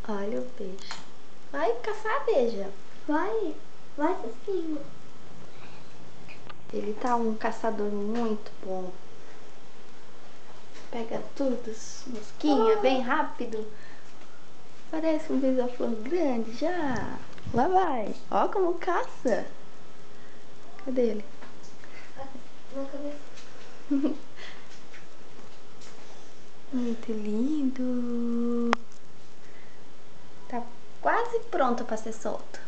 Olha o peixe. Vai caçar, beija. Vai sim. Ele tá um caçador muito bom. Pega tudo, mosquinha, bem rápido. Parece um beija-flor grande já. Lá vai. Ó como caça. Cadê ele? Na cabeça. Muito lindo. Tá quase pronto pra ser solto.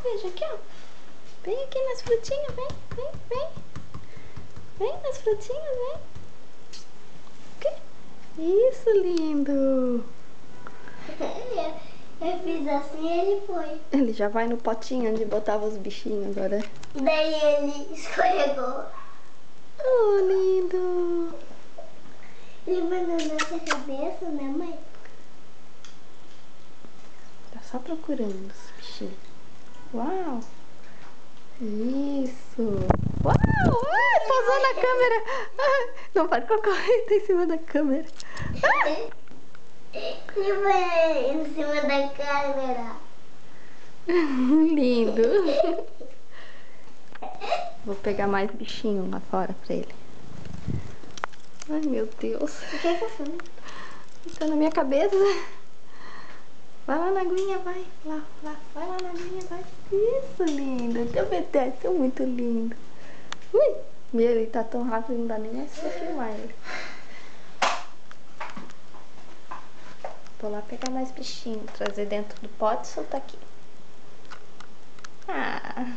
Veja aqui, ó. Vem aqui nas frutinhas, vem. Vem nas frutinhas, vem. Aqui. Isso, lindo. Eu fiz assim e ele foi. Ele já vai no potinho onde botava os bichinhos agora. Daí ele escorregou. Oh, lindo. Ele vai na nossa cabeça, né, mãe? Tá só procurando os bichinhos. Uau. Isso. Uau. Ai, pousou na câmera. Ai, não pode correr, tá em cima da câmera. Ele foi em cima da câmera. Lindo. Vou pegar mais bichinho lá fora pra ele. Ai, meu Deus. O que é que eu fiz? Tá na minha cabeça. Vai lá na aguinha, vai. Lá. Vai lá na aguinha, vai. Isso, lindo. Teu peteco é muito lindo. Ui. Meu, ele tá tão rápido, não dá nem mais pra filmar ele. Vou lá pegar mais bichinho, trazer dentro do pote e soltar aqui. Ah.